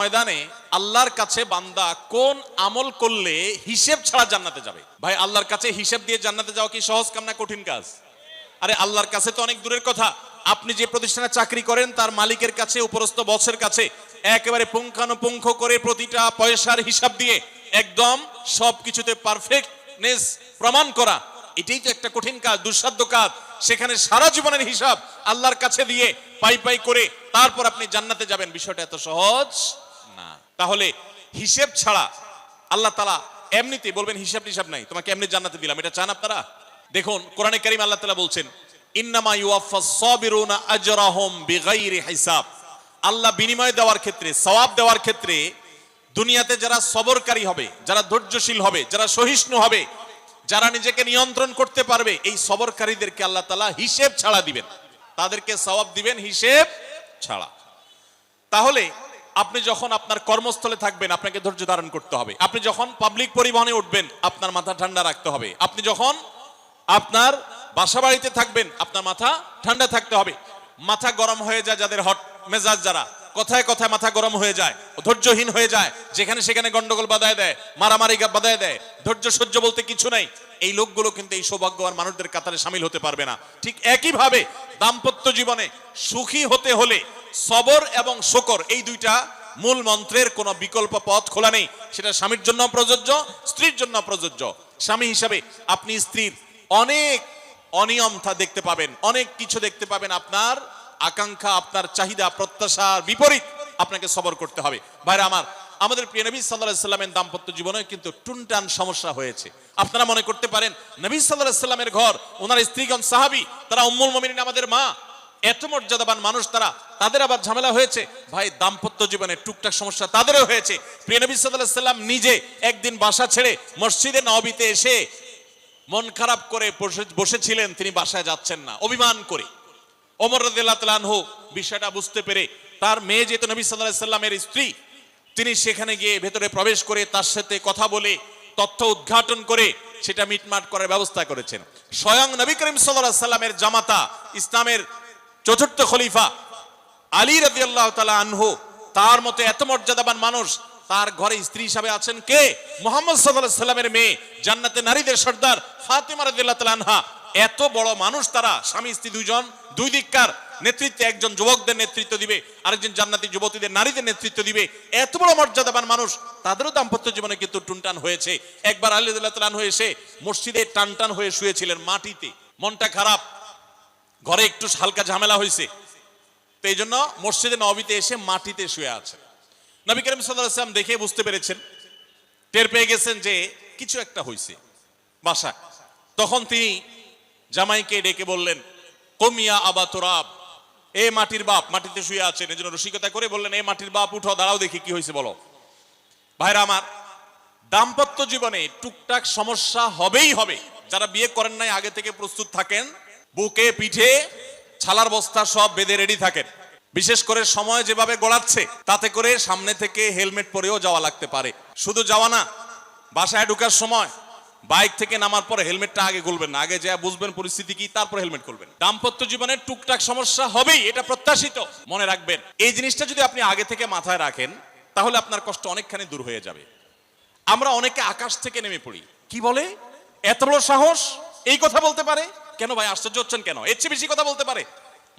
ময়দানে আল্লাহর কাছে বান্দা কোন আমল করলে হিসেব ছাড়া জান্নাতে যাবে? ভাই, আল্লাহর কাছে হিসেব দিয়ে জান্নাতে যাওয়া কি সহজ কাম না কঠিন কাজ? আরে আল্লাহর কাছে তো অনেক দূরের কথা। আপনি যে প্রতিষ্ঠানে চাকরি করেন তার মালিকের কাছে, উপরস্থ বসের কাছে একেবারে পুঙ্খানুপুঙ্খ করে প্রতিটা পয়সার হিসাব দিয়ে একদম সবকিছুতে পারফেক্টনেস প্রমাণ করা, এটাই তো একটা কঠিন কাজ, দুঃসাধ্য কাজ। সেখানে সারা জীবনের হিসাব আল্লাহর কাছে দিয়ে পাই পাই করে তারপর আপনি জান্নাতে যাবেন, বিষয়টা এত সহজ না। তাহলে হিসেব ছাড়া আল্লাহ তাআলা এমনিতেই বলবেন হিসাব টিসাব নাই, তোমাকে এমনি জান্নাতে দিলাম, এটা চান আপনারা? দেখুন কোরআনে কারীম আল্লাহ তাআলা বলছেন, ইন্নামা ইউওয়াফাস সাবিরুনা আজরাহুম বিগাইরি হিসাব। আল্লাহ বিনিময় দেওয়ার ক্ষেত্রে, সওয়াব দেওয়ার ক্ষেত্রে দুনিয়াতে যারা সবরকারী হবে, যারা ধৈর্যশীল হবে, যারা সহিষ্ণু হবে, যারা নিজেকে নিয়ন্ত্রণ করতে পারবে, এই সবরকারীদেরকে আল্লাহ তাআলা হিসেব ছাড়া দিবেন, তাদেরকে সওয়াব দিবেন হিসেব ছাড়া। তাহলে আপনি যখন আপনার কর্মস্থলে থাকবেন আপনাকে ধৈর্য ধারণ করতে হবে। আপনি যখন পাবলিক পরিবহনে উঠবেন আপনার মাথা ঠান্ডা রাখতে হবে। আপনি যখন আপনার বাসা বাড়িতে থাকবেন আপনার মাথা ঠান্ডা থাকতে হবে। মাথা গরম হয়ে যায় যাদের, হট মেজাজ যারা, কথায় কথায় মাথা গরম হয়ে যায়, ধৈর্যহীন হয়ে যায়, যেখানে সেখানে গন্ডগোল বাধায় দেয়, মারামারি বাধায় দেয়, ধৈর্য সহ্য বলতে কিছু নাই, এই লোকগুলো কিন্তু এই সৌভাগ্যবান মানুষদের কাতারে শামিল হতে পারবে না। ঠিক একইভাবে দাম্পত্য জীবনে সুখী হতে হলে সবর এবং শকর, এই দুইটা মূল মন্ত্রের কোনো বিকল্প পথ খোলা নেই। সেটা স্বামীর জন্য প্রযোজ্য, স্ত্রীর জন্য প্রযোজ্য। স্বামী হিসাবে আপনি স্ত্রীর অনেক অনিয়মতা দেখতে পাবেন, অনেক কিছু দেখতে পাবেন, আপনার আকাঙ্ক্ষা, আপনার চাহিদা, প্রত্যাশার বিপরীত আপনাকে সবর করতে হবে। ভাইরা আমার, আমাদের প্রিয় নবী সাল্লাল্লাহু আলাইহি সাল্লামের দাম্পত্য জীবনে কিন্তু টুনটান সমস্যা হয়েছে। আপনারা মনে করতে পারেন নবী সাল্লাল্লাহু আলাইহি সাল্লামের ঘর, ওনার স্ত্রীগণ সাহাবী, তারা উম্মুল মুমিনিন আমাদের মা, এত মর্যাদাবান মানুষ তারা, তাদের আবার ঝামেলা হয়েছে। ভাই, দাম্পত্য জীবনে টুকটাক সমস্যা তাদেরও হয়েছে। প্রিয় নবী সাল্লাল্লাহু আলাইহি সাল্লাম নিজে একদিন বাসা ছেড়ে মসজিদে নববীতে এসে মন খারাপ করে বসেছিলেন, তিনি বাসায় যাচ্ছেন না, অভিমান করে। ওমর রাদিয়াল্লাহু তাআলা আনহু বিষয়টা বুঝতে পেরে, তার মেয়ে যেহেতু নবী সাল্লাল্লাহু আলাইহি সাল্লামের স্ত্রী, তিনি সেখানে গিয়ে ভেতরে প্রবেশ করে তার সাথে কথা বলে তথ্য উদ্ঘাটন করে সেটা মিটমাট করার ব্যবস্থা করেছেন। স্বয়ং নবী করিম সাল্লাল্লাহু আলাইহি সাল্লামের জামাতা, ইসলামের চতুর্থ খলিফা আলী রাদিয়াল্লাহু তাআলা আনহু, তার মতো এত মর্যাদাবান মানুষ, তার ঘরে স্ত্রী হিসাবে আছেন কে? মুহাম্মদ সাল্লাল্লাহু আলাইহি সাল্লামের মেয়ে, জান্নাতে নারীদের সর্দার ফাতিমা রাদিয়াল্লাহু তাআলা আনহা। এত বড় মানুষ তারা, স্বামী স্ত্রী দুইজন, দুই দিককার নেতৃত্বে, একজন যুবকদের নেতৃত্ব দিবে, আরেকজন জান্নাতি যুবতীদের, নারীদের নেতৃত্ব দিবে। এত বড় মর্যাদাবান মানুষ, তাদেরও দাম্পত্য জীবনে কিন্তু টুনটান হয়েছে। একবার আলী রাদিয়াল্লাহু তাআলা আনহু এসে মসজিদে টানটান হয়ে শুয়েছিলেন মাটিতে, মনটা খারাপ, ঘরে একটু হালকা ঝামেলা হয়েছে, তো এই জন্য মসজিদে নববীতে এসে মাটিতে শুয়ে আছেন। নবী করিম সাল্লাল্লাহু আলাইহি ওয়াসাল্লাম দেখে বুঝতে পেরেছেন, টের পেয়ে গেছেন যে কিছু একটা হয়েছে বাসায়। তখন তিনি জামাইকে ডেকে বললেন, কুমিয়া আবা তুরাব, এ মাটির বাপ, মাটিতে শুয়ে আছেন, এজন্য রসিকতা করে বললেন, এ মাটির বাপ উঠো, দাঁড়াও দেখি কি হয়েছে বলো। ভাইরা আমার, দাম্পত্য জীবনে টুকটাক সমস্যা হবেই হবে। যারা বিয়ে করেন নাই আগে থেকে প্রস্তুত থাকেন, বুকে পিঠে ছালার বস্তা সব বেঁধে রেডি থাকেন। বিশেষ করে সময় যেভাবে গড়াচ্ছে, তাতে করে সামনে থেকে হেলমেট পরেও যাওয়া লাগতে পারে। শুধু যাওয়া না, বাসায় ঢোকার সময় বাইক থেকে নামার পরে হেলমেটটা আগে খুলবেন না, আগে যা বুঝবেন পরিস্থিতি কি, তারপর হেলমেট খুলবেন। দাম্পত্য জীবনে টুকটাক সমস্যা হবেই, এটা প্রত্যাশিত, মনে রাখবেন। এই জিনিসটা যদি আপনি আগে থেকে মাথায় রাখেন তাহলে আপনার কষ্ট অনেকখানি দূর হয়ে যাবে। আমরা অনেকে আকাশ থেকে নেমে পড়ি, কি বলে, এত বড় সাহস, এই কথা বলতে পারে কেন? ভাই আশ্চর্য হচ্ছেন কেন? এর চেয়ে বেশি কথা বলতে পারে,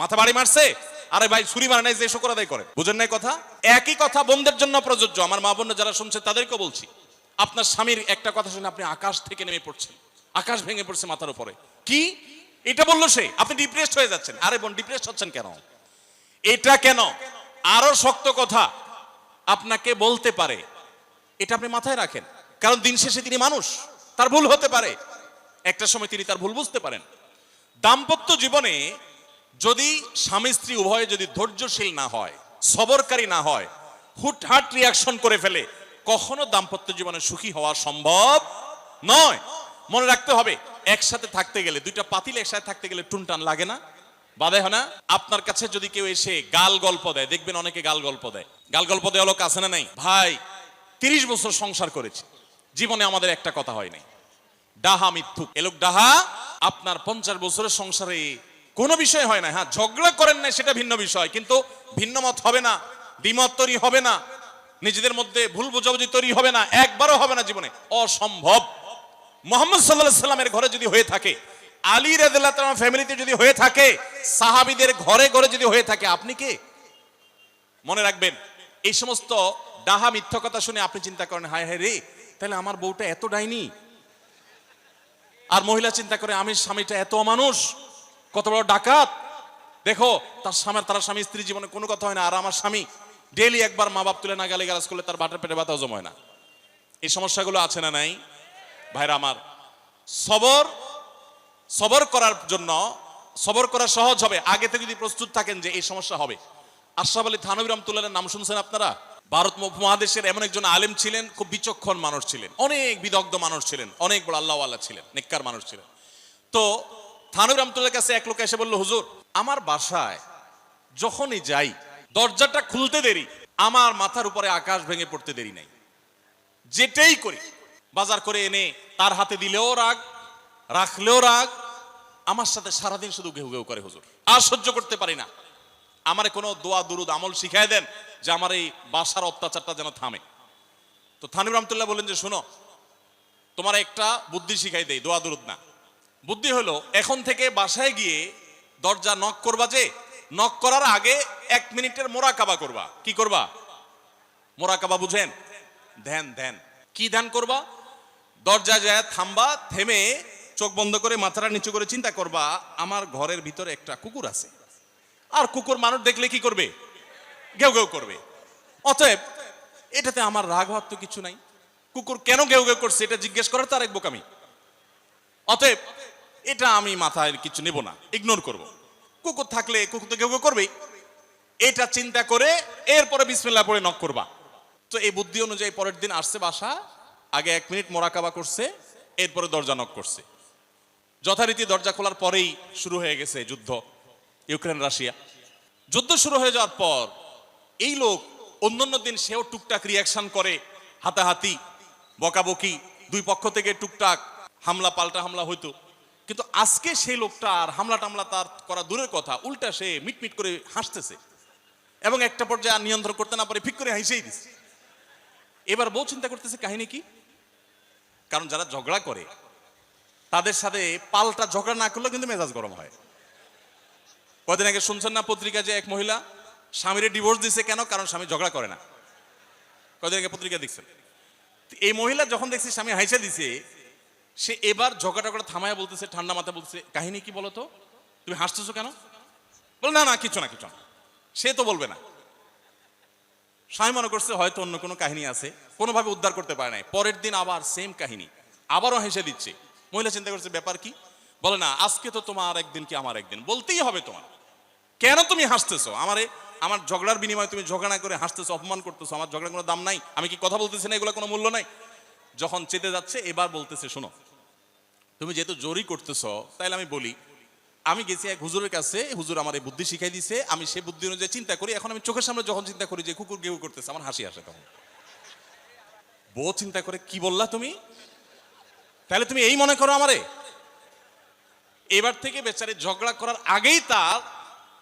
মাথা বাড়ি মারছে, আরে ভাই ছুরি মারা নাই যে শুকর আদায় করে, বুঝেন নাই কথা? একই কথা বোনদের জন্য প্রযোজ্য। আমার মা বোন যারা শুনছে তাদেরকে বলছি, আপনার স্বামীর একটা কথা শুনে আপনি আকাশ থেকে নেমে পড়ছেন, আকাশ ভেঙে পড়ছে মাথার উপরে, কি এটা বললো সে, আপনি ডিপ্রেসড হয়ে যাচ্ছেন। আরে বোন, ডিপ্রেসড হচ্ছেন কেন? এটা কেন? আরো শক্ত কথা আপনাকে বলতে পারে, এটা আপনি মাথায় রাখেন, কারণ দিন শেষে তিনি মানুষ, তার ভুল হতে পারে, একটা সময় তিনি তার ভুল বুঝতে পারেন। দাম্পত্য জীবনে যদি স্বামী স্ত্রী উভয়ে যদি ধৈর্যশীল না হয়, সবরকারী না হয়, হুটহাট রিয়াকশন করে ফেলে, কখনো দাম্পত্য জীবনে সুখী হওয়া সম্ভব নয়। মনে রাখতে হবে, একসাথে থাকতে গেলে, দুইটা পাতিল একসাথে থাকতে গেলে টুনটান লাগে না, বাধে হয় না? আপনার কাছে যদি কেউ এসে গাল গল্প দেয়, দেখবেন অনেকে গাল গল্প দেয়, গাল গল্প দেওয়া লোক আছে না নাই? ভাই 30 বছর সংসার করেছে, জীবনে আমাদের একটা কথা হয় নাই, ডাহা মিথ্যুক, এ লোক ডাহা। আপনার 50 বছরের সংসারে কোনো বিষয় হয় না, হ্যাঁ ঝগড়া করেন না সেটা ভিন্ন বিষয়, কিন্তু ভিন্ন মত হবে না, দ্বিমত তৈরি হবে না, নিজেদের মধ্যে ভুল বোঝাবুঝি তৈরি হবে না, একবারও হবে না জীবনে, অসম্ভব। মুহাম্মদ সাল্লাল্লাহু আলাইহি সাল্লামের ঘরে যদি হয়ে থাকে, আলী রাদিয়াল্লাহু তাআলা ফ্যামিলিতে যদি হয়ে থাকে, সাহাবীদের ঘরে ঘরে যদি হয়ে থাকে, আপনি কে? মনে রাখবেন, এই সমস্ত ডাহা মিথ্যা কথা শুনে আপনি চিন্তা করেন, হায় হায় রে, তাহলে আমার বউটা এত ডাইনি। আর মহিলা চিন্তা করে, আমি স্বামীটা এত অমানুষ, কত বড় ডাকাত। দেখো তার স্বামী স্ত্রী জীবনে কোনো কথা হয় না, আর আমার স্বামী ডেইলি একবার মা বাপ তুলে না গালি গালাজ করলে তার বাটার পেটে ব্যথা হজম হয় না। এই সমস্যাগুলো আছে না নাই? ভাইরা আমার, সবর করার জন্য, সবর করা সহজ হবে আগে থেকে যদি প্রস্তুত থাকেন যে এই সমস্যা হবে। আশরাফ আলী থানভী রাহমাতুল্লাহর নাম শুনছেন আপনারা? ভারত উপমহাদেশের এমন একজন আলেম ছিলেন, খুব বিচক্ষণ মানুষ ছিলেন, অনেক বিদগ্ধ মানুষ ছিলেন, অনেক বড় আল্লাহওয়ালা ছিলেন, নেককার মানুষ ছিলেন। তো থানভী রাহমাতুল্লাহর কাছে এক লোক এসে বলল, হুজুর, আমার বাসায় যখনই যাই দরজাটা খুলতে দেরি, আমার মাথার উপরে আকাশ ভেঙে পড়তে দেরি নাই। যেটাই করি, বাজার করে এনে তার হাতে দিলেও রাগ, রাখলেও রাগ, আমার সাথে সারাদিন শুধু ঘেউ ঘেউ করে হুজুর, আর সহ্য করতে পারি না। আমারে কোনো দোয়া দুরুদ আমল শিখায় দেন যে আমার এই বাসার অত্যাচারটা যেন থামে। তো থানভী রাহমাতুল্লাহ বলেন যে, শোনো, তোমার একটা বুদ্ধি শিখাই দেই, দোয়া দুরুদ না। বুদ্ধি হলো, এখন থেকে বাসায় গিয়ে দরজা নক করবা, যে নক করার আগে 1 মিনিটের মোরাকাবা করবা। কি করবা? মোরাকাবা বুঝেন? ধ্যান। ধ্যান কি ধ্যান করবা? দরজা যায় থামবা, থেমে চোখ বন্ধ করে মাথাটা নিচু করে চিন্তা করবা, আমার ঘরের ভিতরে একটা কুকুর আছে, আর কুকুর মানুষ দেখলে কি করবে? ঘেউ ঘেউ করবে। অতএব এটাতে আমার রাগ হওয়ার তো কিছু নাই, কুকুর কেন ঘেউ ঘেউ করছে এটা জিজ্ঞেস করার তার এক বোকামি। অতএব এটা আমি মাথায় কিছু নেব না, ইগনোর করব। কুকুর থাকলে কুকুর তো ঘেউ ঘেউ করবেই, এটা চিন্তা করে এরপরে বিসমিল্লাহ পড়ে নক করবা। তো এই বুদ্ধি অনুযায়ী পরের দিন আসছে বাসা, আগে 1 মিনিট মোরাকাবা করছে, এরপরে দরজা নক করছে। যথারীতি দরজা খোলার পরেই শুরু হয়ে গেছে যুদ্ধ, ইউক্রেন রাশিয়া। যুদ্ধ শুরু হয়ে যাওয়ার পর এই লোক অন্যান্য দিন সেও টুকটাক রিয়াকশন করে, হাতাহাতি, বকাবকি, দুই পক্ষ থেকে টুকটাক হামলা পাল্টা হামলা হইতো। কিন্তু আজকে সেই লোকটা আর হামলা টামলা তার করা দূরের কথা, উল্টা সে মিটমিট করে হাসতেছে, এবং একটা পর্যায়ে আর নিয়ন্ত্রণ করতে না পারে ফিক করে হাসিয়েই দিচ্ছে। এবার বউ চিন্তা করতেছে কাহিনী কি, কারণ যারা ঝগড়া করে তাদের সাথে পাল্টা ঝগড়া না করলেও কিন্তু মেজাজ গরম হয়। কদিন আগে শুনছেন না পত্রিকা, যে এক মহিলা স্বামীরে ডিভোর্স দিছে, কেন? কারণ স্বামী ঝগড়া করে না। কদিন আগে পত্রিকা দেখছেন। এই মহিলা যখন দেখছে স্বামী হাইসা দিছে, সে এবার ঝগড়া থামায়া বলতেছে, ঠান্ডা মাথা বলতেছে, কাহিনী কি বলতো, তুমি হাসতেছো কেন? বল না কিছু না। সে তো বলবে না। স্বামী মনে করছে হয়তো অন্য কোনো কাহিনী আছে, কোনোভাবে উদ্ধার করতে পারে নাই। পরের দিন আবার সেম কাহিনী, আবারও হেসে দিচ্ছে। মহিলা চিন্তা করছে ব্যাপার কি, বলে না আজকে তো তোমার একদিন কি আমার একদিন, বলতেই হবে তোমার। কেন তুমি হাসতেছো? আমার ঝগড়ার বিনিময়ে তুমি ঝগড়া না করে হাসতেছো, অপমান করতেছো। আমার ঝগড়ার কোনো দাম নাই? আমি কি কথা বলতেছি না, এগুলো কোনো মূল্য নাই? যখন চেতে যাচ্ছে এবার বলতেছে, শোনো, তুমি যেহেতু জোরই করতেছো, তাইলে আমি বলি, আমি গেছি এক হুজুরের কাছে, হুজুর আমার এই বুদ্ধি শিখাই দিছে, আমি সেই বুদ্ধি অনুযায়ী চিন্তা করি। এখন আমি চোখের সামনে যখন চিন্তা করি যে কুকুর গেউ করতেছে, আমার হাসি আসে। তখন বউ চিন্তা করে, কি বললা তুমি? তাহলে তুমি এই মনে করো আমারে? এবার থেকে বেচারে ঝগড়া করার আগেই তার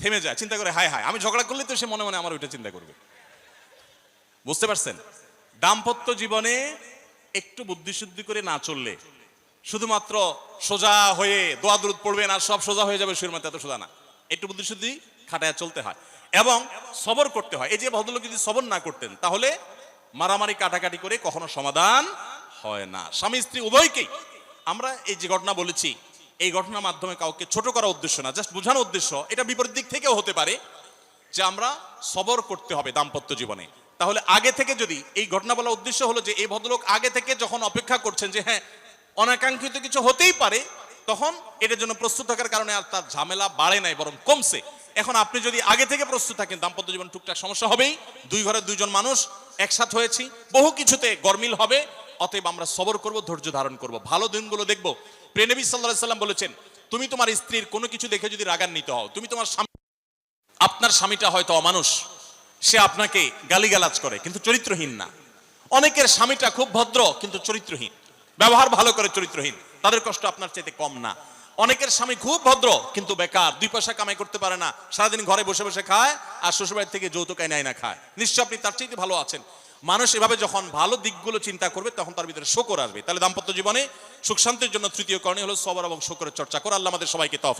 থেমে যায়, চিন্তা করে হায় আমি ঝগড়া করলে তো সে মনে মনে আমার ওইটা চিন্তা করবে। বুঝতে পারছেন? দাম্পত্য জীবনে একটু বুদ্ধিশুদ্ধি করে না চললে, শুধুমাত্র সোজা হয়ে দোয়া দুরুদ পড়বেন আর সব সোজা হয়ে যাবে, শুয়ের মতো, এত সোজা না। একটু বুদ্ধিশুদ্ধি খাটায় চলতে হয় এবং সবর করতে হয়। এই যে ভদ্রলোক যদি সবর না করতেন, তাহলে মারামারি কাটাকাটি করে কখনো সমাধান হয় না। স্বামী স্ত্রী উভয়কেই আমরা এই যে ঘটনা বলেছি, এই ঘটনার মাধ্যমে কাউকে ছোট করার উদ্দেশ্য না, জাস্ট বোঝানোর উদ্দেশ্য। এটা বিপরীত দিক থেকেও হতে পারে যে আমরা সবর করতে হবে দাম্পত্য জীবনে। তাহলে আগে থেকে, যদি এই ঘটনা বলার উদ্দেশ্য হলো যে এই ভদ্রলোক আগে থেকে যখন অপেক্ষা করছেন যে হ্যাঁ অনাকাঙ্ক্ষিত কিছু হতেই পারে, তখন এটার জন্য প্রস্তুত থাকার কারণে আর তার ঝামেলা বাড়ে নাই, বরং কমছে। এখন আপনি যদি আগে থেকে প্রস্তুত থাকেন, দাম্পত্য জীবন টুকটাক সমস্যা হবেই, দুই ঘরের দুইজন মানুষ একসাথে হয়েছি, বহু কিছুতে গরমিল হবে। অতএব আমরা সবর করব, ধৈর্য ধারণ করব, ভালো দিনগুলো দেখব। প্রিয় নবী সাল্লাল্লাহু আলাইহি সাল্লাম বলেছেন, তুমি তোমার স্ত্রীর কোনো কিছু দেখে যদি রাগান্বিত হও, তুমি তোমার আপনার স্বামীটা হয়তো অমানুষ, সে আপনাকে গালিগালাজ করে কিন্তু চরিত্রহীন না। অনেকের স্বামীটা খুব ভদ্র কিন্তু চরিত্রহীন, ব্যবহার ভালো করে চরিত্রহীন, তাদের কষ্ট আপনার চাইতে কম না। অনেকের স্বামী খুব ভদ্র কিন্তু বেকার, 2 পয়সা কামাই করতে পারে না, সারাদিন ঘরে বসে বসে খায় আর শ্বশুরবাড়ি থেকে যৌতুক নেয় না খায়, নিশ্চয় আপনি তার চাইতে ভালো আছেন। মানুষ এভাবে যখন ভালো দিকগুলো চিন্তা করবে তখন তার ভিতরে শকর আসবে। তাহলে দাম্পত্য জীবনে সুখ শান্তির জন্য তৃতীয় করণীয় হলো সবর এবং শকরের চর্চা করা। আল্লাহ আমাদের সবাইকে তৌফিক